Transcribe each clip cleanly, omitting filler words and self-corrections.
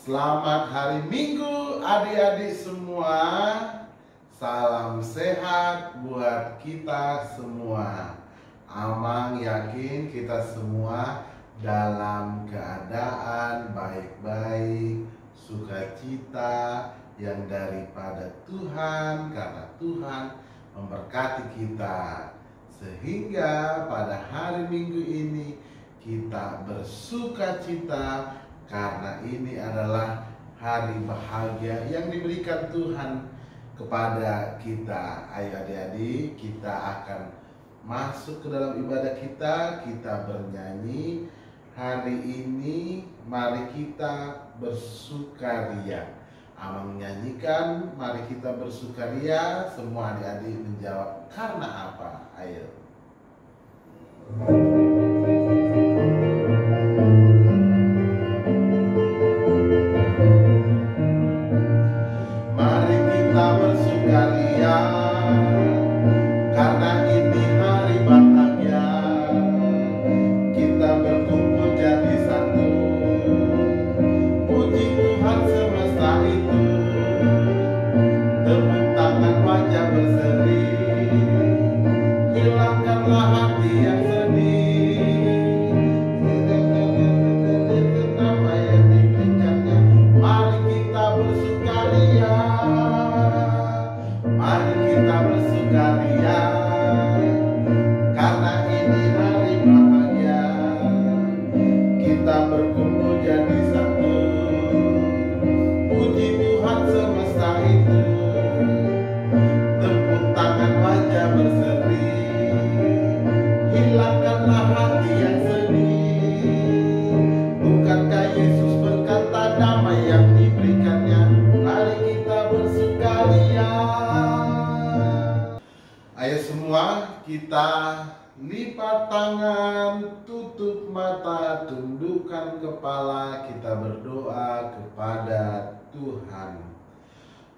Selamat hari Minggu adik-adik semua. Salam sehat buat kita semua. Amang yakin kita semua dalam keadaan baik-baik, sukacita yang daripada Tuhan, karena Tuhan memberkati kita. Sehingga pada hari Minggu ini kita bersukacita karena ini adalah hari bahagia yang diberikan Tuhan kepada kita. Ayo adik-adik, kita akan masuk ke dalam ibadah kita. Kita bernyanyi hari ini, mari kita bersukaria. Amang menyanyikan, mari kita bersukaria. Semua adik-adik menjawab, karena apa? Ayo. Mari kita bersukaria, karena ini hari bahagia. Kita berkumpul jadi satu, puji Tuhan semesta itu. Tepuk tangan, wajah berseri, hilangkanlah hati yang sedih. Nama yang diberikannya, mari kita bersukaria. Mari kita bersukaria, karena ini hari bahagia. Kita berkumpul jadi satu, puji Tuhan semesta itu. Tepuk tangan, wajah berseri, hilangkanlah hati yang sedih. Bukankah Yesus berkata damai yang diberikannya? Mari kita bersukaria. Ayo semua kita lipat tangan, tutup mata, tundukkan kepala, kita berdoa kepada Tuhan.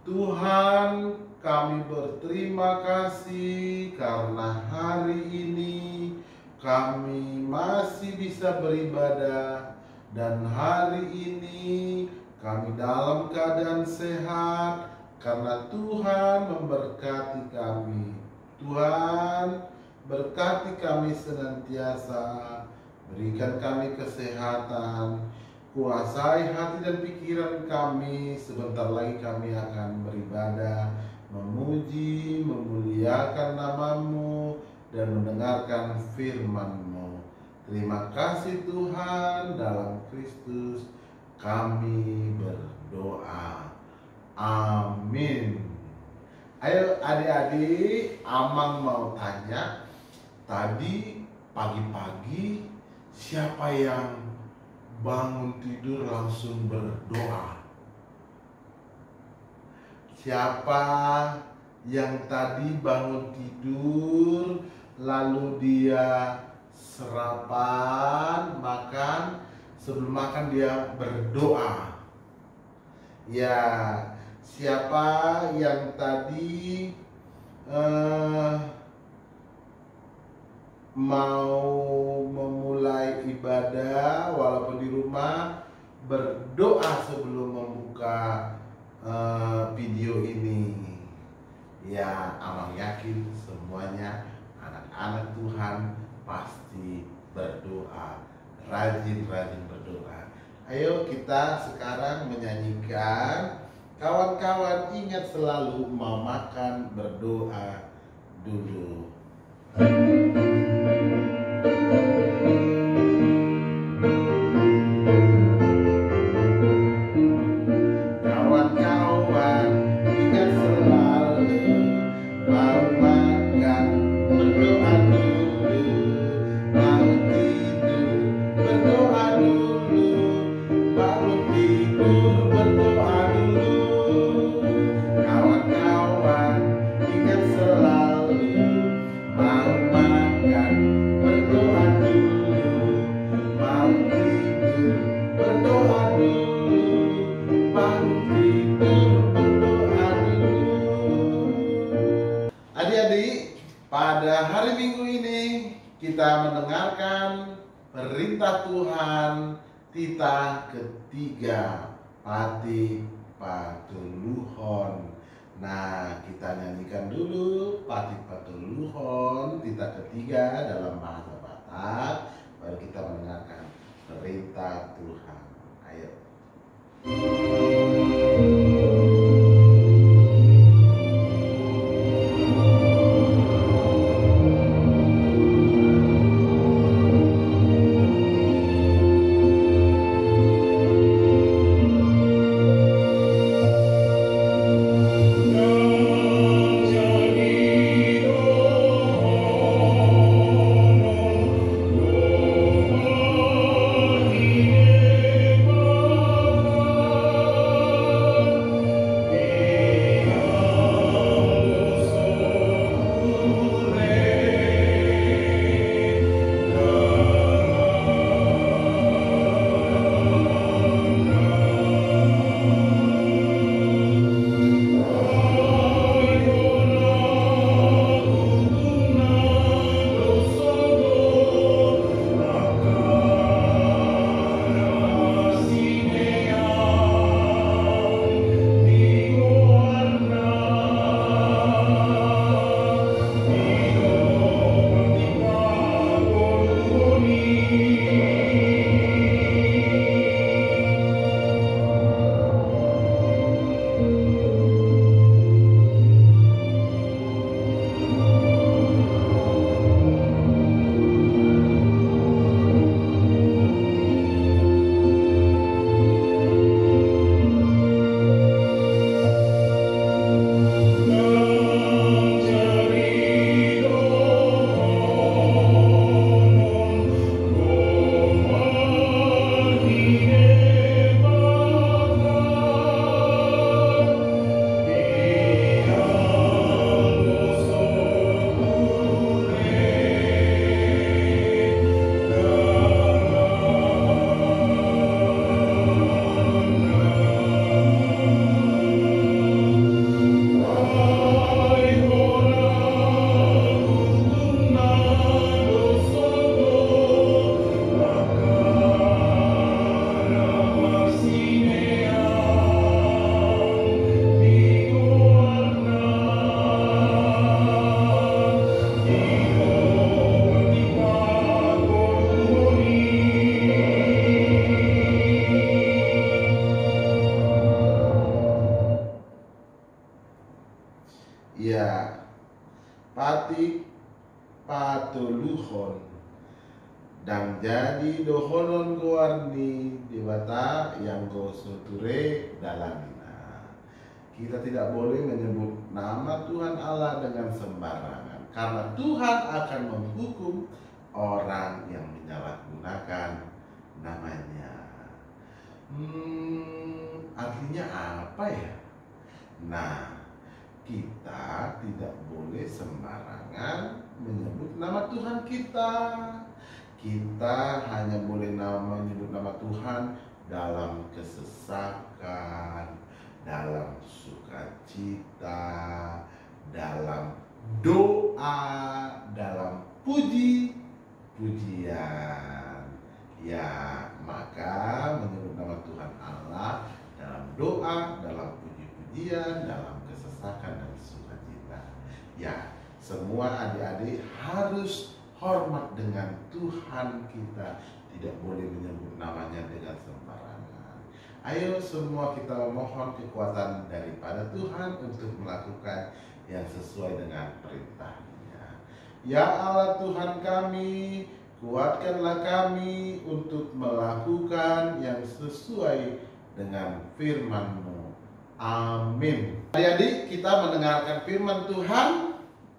Tuhan, kami berterima kasih karena hari ini kami masih bisa beribadah, dan hari ini kami dalam keadaan sehat karena Tuhan memberkati kami. Tuhan, berkati kami senantiasa, berikan kami kesehatan, kuasai hati dan pikiran kami. Sebentar lagi kami akan beribadah, memuji, memuliakan nama-Mu, dan mendengarkan firman-Mu. Terima kasih Tuhan, dalam Kristus kami berdoa. Amin. Ayo adik-adik, Amang mau tanya, tadi pagi-pagi siapa yang bangun tidur langsung berdoa? Siapa yang tadi bangun tidur lalu dia sarapan, makan, sebelum makan dia berdoa? Ya, siapa yang tadi mau memulai ibadah walaupun di rumah, berdoa sebelum membuka video ini? Ya, Amang yakin semuanya anak-anak Tuhan pasti berdoa, rajin-rajin berdoa. Ayo kita sekarang menyanyikan, kawan-kawan ingat selalu mau makan berdoa dulu. Kawan-kawan ingat selalu mau makan berdoa dulu, mau tidur berdoa dulu, baru tidur berdoa dulu. Kawan-kawan ingat selalu mau makan berdoa dulu, mau tidur berdoa dulu, baru tidur berdoa dulu. Adik-adik, pada hari Minggu ini kita mendengarkan perintah Tuhan titah ketiga. Pati Patuluhon. Nah, kita nyanyikan dulu Pati Patuluhon tita ketiga dalam bahasa Batak, baru kita mendengarkan perintah Tuhan. Ayo. Ya, Pati Patuluhon dan jadi dohonon goarni dewata yang go soture dalamina. Kita tidak boleh menyebut nama Tuhan Allah dengan sembarangan, karena Tuhan akan menghukum orang yang menyalahgunakan namanya. Artinya apa ya? Nah, kita tidak boleh sembarangan menyebut nama Tuhan kita. Kita hanya boleh menyebut nama Tuhan dalam kesesakan, dalam sukacita, dalam doa, dalam puji-pujian. Ya, maka menyebut nama Tuhan Allah dalam doa, dalam puji-pujian, dalam kesesakan dan sukacita. Ya, semua adik-adik harus hormat dengan Tuhan kita, tidak boleh menyebut namanya dengan sembarangan. Ayo semua kita memohon kekuatan daripada Tuhan untuk melakukan yang sesuai dengan perintahnya. Ya Allah Tuhan kami, kuatkanlah kami untuk melakukan yang sesuai dengan firman-Mu. Amin. Adik-adik, kita mendengarkan firman Tuhan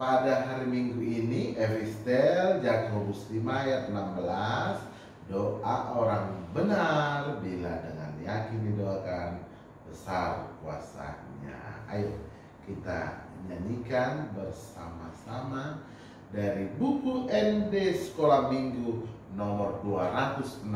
pada hari Minggu ini, Epistel Yakobus 5 ayat 16. Doa orang benar bila dengan yakin didoakan, besar kuasanya. Ayo kita nyanyikan bersama-sama dari buku ND Sekolah Minggu nomor 269.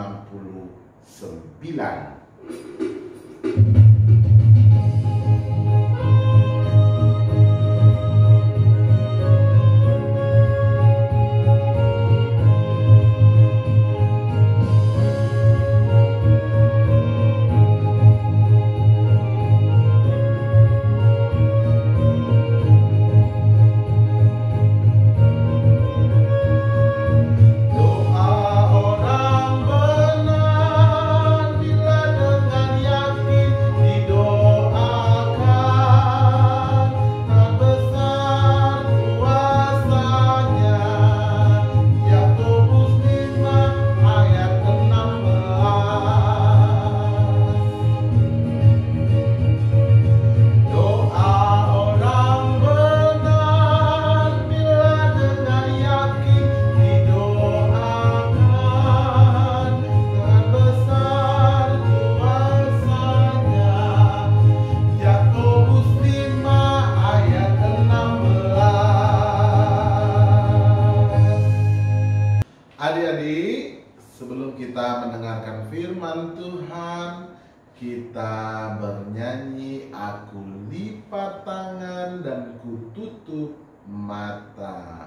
Sebelum kita mendengarkan firman Tuhan, kita bernyanyi, aku lipat tangan dan kututup mata.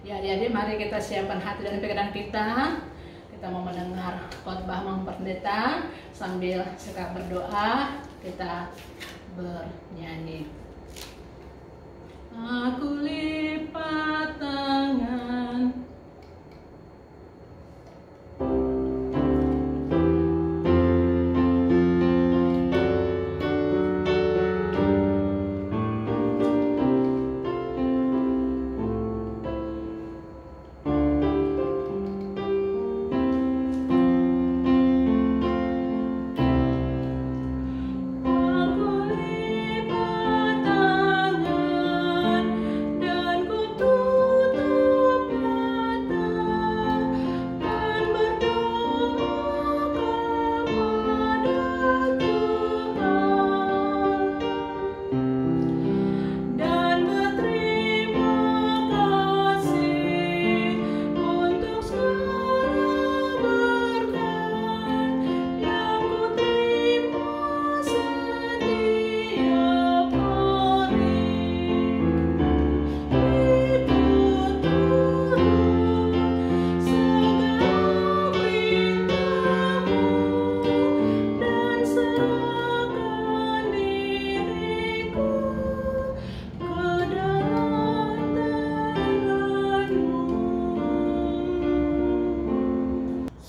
Ya adik-adik, mari kita siapkan hati dan pikiran kita. Kita mau mendengar khotbah Mang Pendeta. Sambil sekalian berdoa, kita bernyanyi. Aku lipat tangan.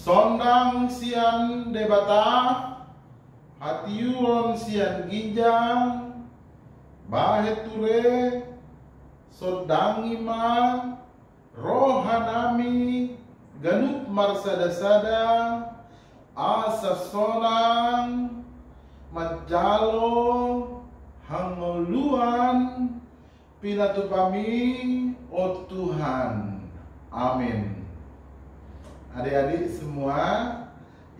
Sondang sian debata, hatiuon sian ginjang, baheture, sodangima, rohanami, ganut marsada-sada, asa sonang, majalo, hangoluan, pinatupami, oh Tuhan. Amin. Adik-adik semua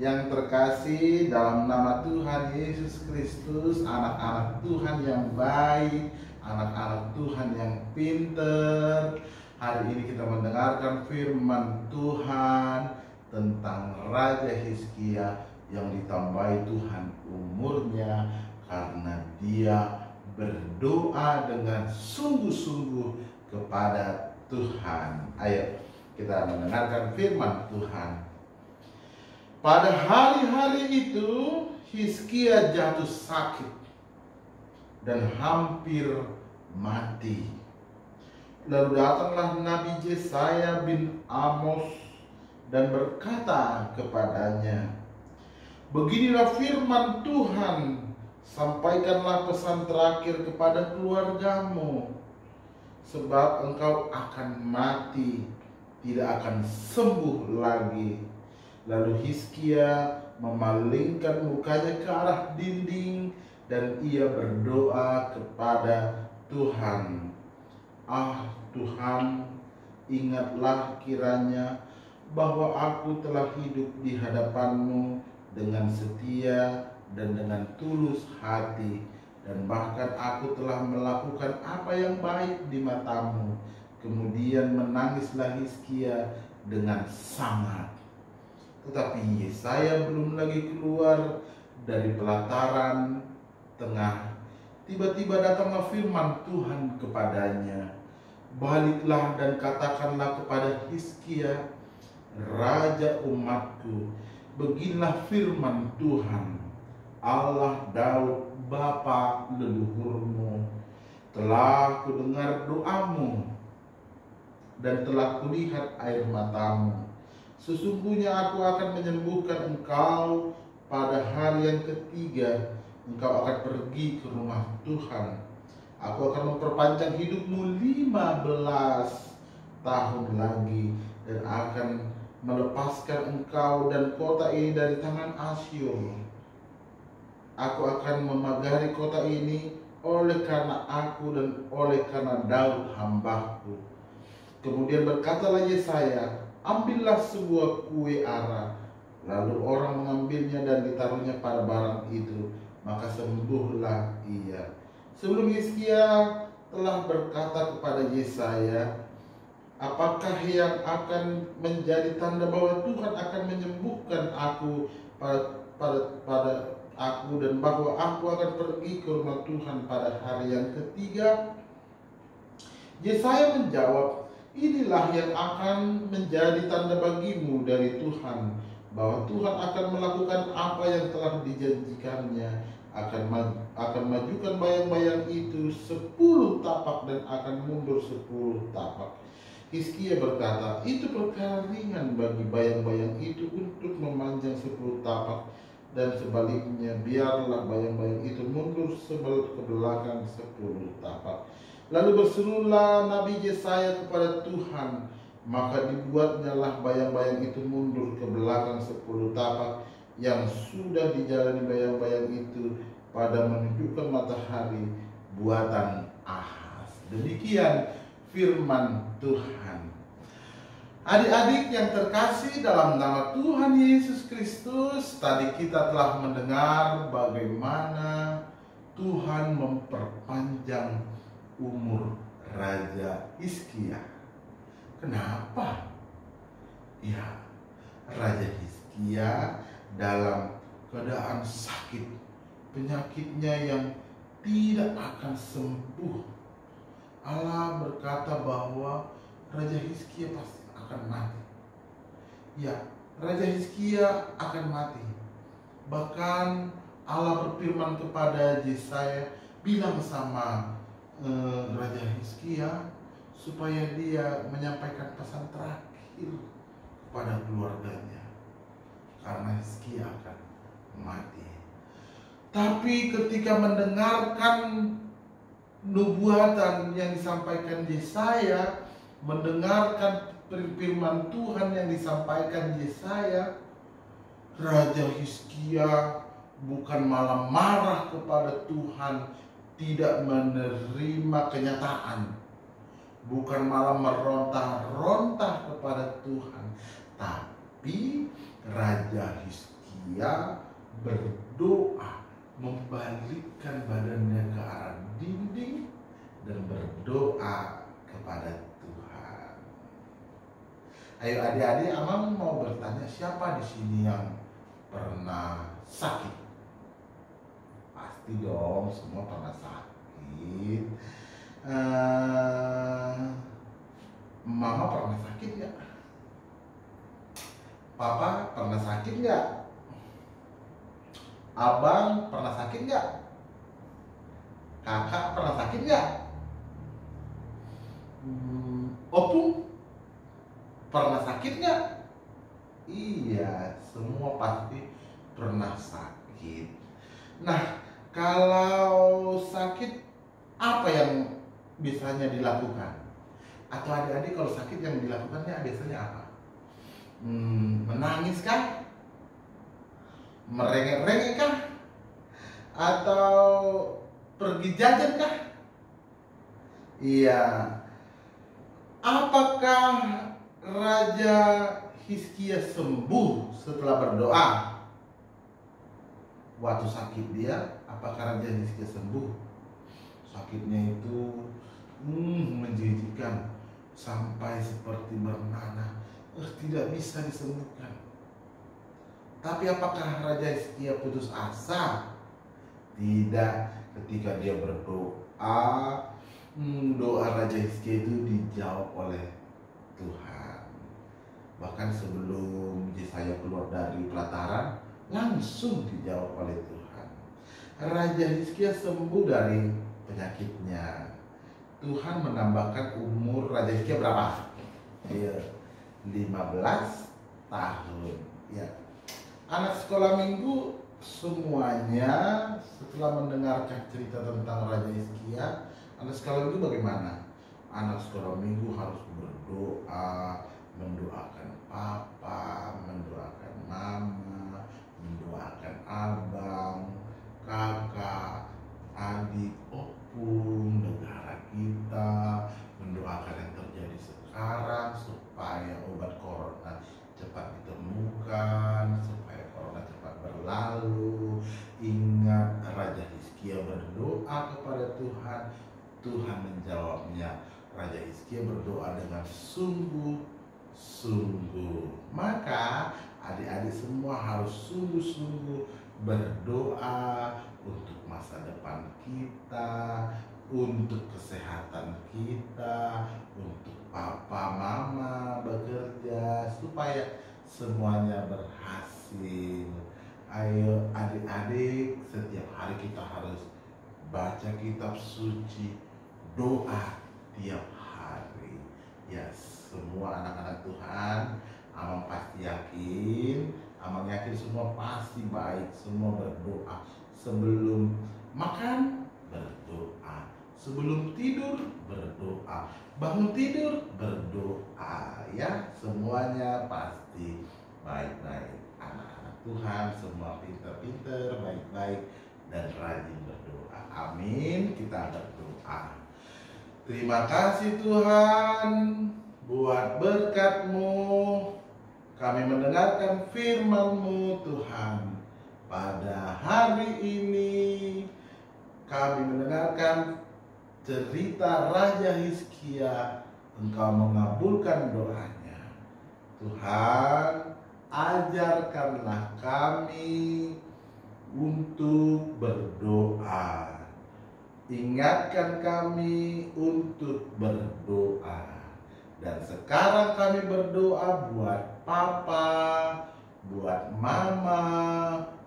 yang terkasih dalam nama Tuhan Yesus Kristus, anak-anak Tuhan yang baik, anak-anak Tuhan yang pinter. Hari ini kita mendengarkan firman Tuhan tentang Raja Hizkia yang ditambahi Tuhan umurnya karena dia berdoa dengan sungguh-sungguh kepada Tuhan. Ayo kita mendengarkan firman Tuhan. Pada hari-hari itu Hizkia jatuh sakit dan hampir mati. Lalu datanglah Nabi Yesaya bin Amos dan berkata kepadanya, beginilah firman Tuhan, sampaikanlah pesan terakhir kepada keluargamu, sebab engkau akan mati, tidak akan sembuh lagi. Lalu Hizkia memalingkan mukanya ke arah dinding dan ia berdoa kepada Tuhan. Ah Tuhan, ingatlah kiranya bahwa aku telah hidup di hadapan-Mu dengan setia dan dengan tulus hati, dan bahkan aku telah melakukan apa yang baik di mata-Mu. Kemudian menangislah Hizkia dengan sangat. Tetapi Yesaya belum lagi keluar dari pelataran tengah. Tiba-tiba datanglah firman Tuhan kepadanya. Baliklah dan katakanlah kepada Hizkia, Raja umatku, beginilah firman Tuhan, Allah Daud bapa leluhurmu. Telah kudengar doamu dan telah kulihat air matamu. Sesungguhnya aku akan menyembuhkan engkau pada hari yang ketiga. Engkau akan pergi ke rumah Tuhan. Aku akan memperpanjang hidupmu 15 tahun lagi dan akan melepaskan engkau dan kota ini dari tangan Asyur. Aku akan memagari kota ini oleh karena aku dan oleh karena Daud hambaku. Kemudian berkatalah Yesaya, ambillah sebuah kue ara. Lalu orang mengambilnya dan ditaruhnya pada barang itu, maka sembuhlah ia. Sebelum Hizkia telah berkata kepada Yesaya, Apakah yang akan menjadi tanda bahwa Tuhan akan menyembuhkan aku pada aku, dan bahwa aku akan pergi ke rumah Tuhan pada hari yang ketiga? Yesaya menjawab, inilah yang akan menjadi tanda bagimu dari Tuhan, bahwa Tuhan akan melakukan apa yang telah dijanjikannya, akan majukan bayang-bayang itu 10 tapak dan akan mundur 10 tapak. Hizkia berkata, itu perkara ringan bagi bayang-bayang itu untuk memanjang 10 tapak, dan sebaliknya biarlah bayang-bayang itu mundur ke belakang 10 tapak. Lalu berserulah Nabi Yesaya kepada Tuhan, maka dibuatnyalah bayang-bayang itu mundur ke belakang 10 tapak, yang sudah dijalani bayang-bayang itu pada menunjukkan matahari buatan Ahaz. Demikian firman Tuhan. Adik-adik yang terkasih dalam nama Tuhan Yesus Kristus, tadi kita telah mendengar bagaimana Tuhan memperpanjang umur Raja Hizkia. Kenapa? Ya, Raja Hizkia dalam keadaan sakit, penyakitnya yang tidak akan sembuh. Allah berkata bahwa Raja Hizkia pasti akan mati. Ya, Raja Hizkia akan mati. Bahkan Allah berfirman kepada Yesaya, bilang sama Raja Hizkia supaya dia menyampaikan pesan terakhir kepada keluarganya, karena Hizkia akan mati. Tapi ketika mendengarkan nubuatan yang disampaikan Yesaya, mendengarkan firman Tuhan yang disampaikan Yesaya, Raja Hizkia bukan malah marah kepada Tuhan, tidak menerima kenyataan, bukan malah meronta-ronta kepada Tuhan, tapi Raja Hizkia berdoa, membalikkan badannya ke arah dinding dan berdoa kepada Tuhan. Ayo adik-adik, Amang mau bertanya, siapa di sini yang pernah sakit? Pasti dong, semua pernah sakit. Mama pernah sakit nggak? Papa pernah sakit nggak? Abang pernah sakit nggak? Kakak pernah sakit nggak? Opung pernah sakit nggak? Iya, semua pasti pernah sakit. Nah, kalau sakit apa yang biasanya dilakukan? Atau adik-adik kalau sakit yang dilakukannya biasanya apa? Menangis kah? Merengek-rengek kah? Atau pergi jajan kah? Iya. Apakah Raja Hizkia sembuh setelah berdoa? Waktu sakit dia, apakah Raja Hizkia sembuh? Sakitnya itu menjijikkan, sampai seperti bernanah, tidak bisa disembuhkan. Tapi apakah Raja Hizkia putus asa? Tidak. Ketika dia berdoa, doa Raja Hizkia itu dijawab oleh Tuhan. Bahkan sebelum Yesaya keluar dari pelataran, langsung dijawab oleh Tuhan. Raja Hizkia sembuh dari penyakitnya. Tuhan menambahkan umur Raja Hizkia berapa? Ya, 15 tahun. Ya. Anak sekolah minggu semuanya setelah mendengarkan cerita tentang Raja Hizkia, anak sekolah minggu bagaimana? Anak sekolah minggu harus berdoa, mendoakan papa, mendoakan mama, mendoakan abang, kakak, adik, opung, negara kita, mendoakan yang terjadi sekarang supaya obat corona cepat ditemukan, supaya corona cepat berlalu. Ingat, Raja Hizkia berdoa kepada Tuhan, Tuhan menjawabnya. Raja Hizkia berdoa dengan sungguh-sungguh. Maka adik-adik semua harus sungguh-sungguh berdoa untuk masa depan kita, untuk kesehatan kita, untuk papa mama bekerja, supaya semuanya berhasil. Ayo adik-adik, setiap hari kita harus baca kitab suci, doa tiap hari. Ya, semua anak-anak Tuhan, Amang pasti yakin, Amang yakin semua pasti baik, semua berdoa. Sebelum makan, berdoa. Sebelum tidur, berdoa. Bangun tidur, berdoa. Ya, semuanya pasti baik-baik. Anak-anak Tuhan semua pintar-pintar, baik-baik, dan rajin berdoa. Amin. Kita berdoa. Terima kasih Tuhan buat berkat-Mu. Kami mendengarkan firman-Mu Tuhan. Pada hari ini kami mendengarkan cerita Raja Hizkia. Engkau mengabulkan doanya. Tuhan, ajarkanlah kami untuk berdoa. Ingatkan kami untuk berdoa. Dan sekarang kami berdoa buat papa, buat mama,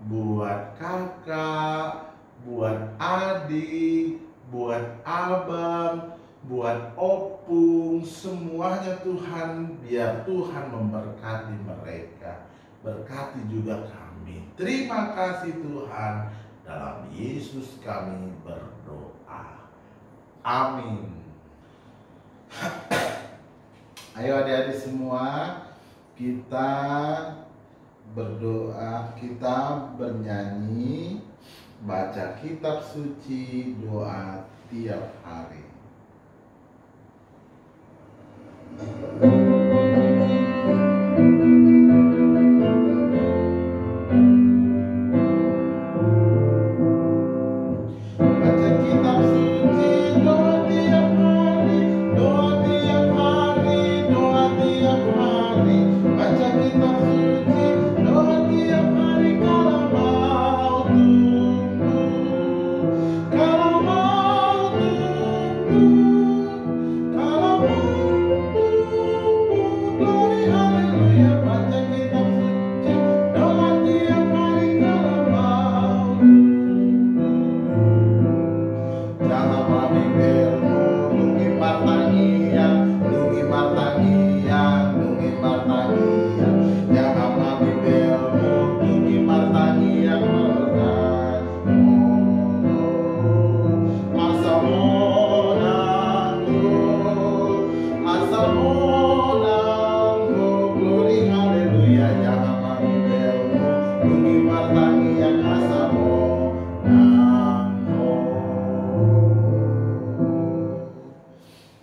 buat kakak, buat adik, buat abang, buat opung, semuanya Tuhan, biar Tuhan memberkati mereka. Berkati juga kami. Terima kasih Tuhan, dalam Yesus kami berdoa. Amin. Ayo adik-adik semua, kita berdoa, kita bernyanyi, baca kitab suci, doa tiap hari.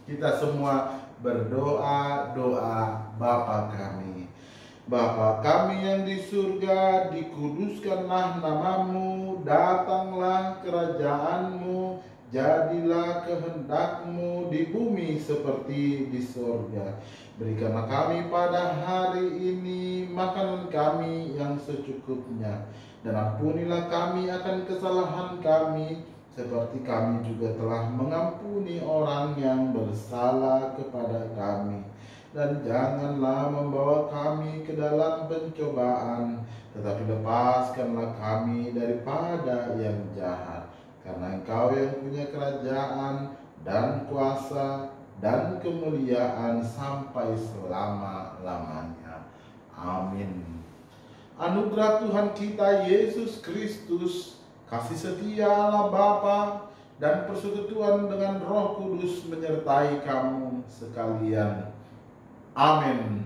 Kita semua berdoa doa Bapa kami. Bapa kami yang di surga, dikuduskanlah namamu, datanglah kerajaanmu, jadilah kehendak-Mu di bumi seperti di surga. Berikanlah kami pada hari ini makanan kami yang secukupnya, dan ampunilah kami akan kesalahan kami, seperti kami juga telah mengampuni orang yang bersalah kepada kami. Dan janganlah membawa kami ke dalam pencobaan, tetapi lepaskanlah kami daripada yang jahat. Karena Engkau yang punya kerajaan dan kuasa dan kemuliaan sampai selama-lamanya. Amin. Anugerah Tuhan kita Yesus Kristus, kasih setia Allah Bapa, dan persekutuan dengan Roh Kudus menyertai kamu sekalian. Amin.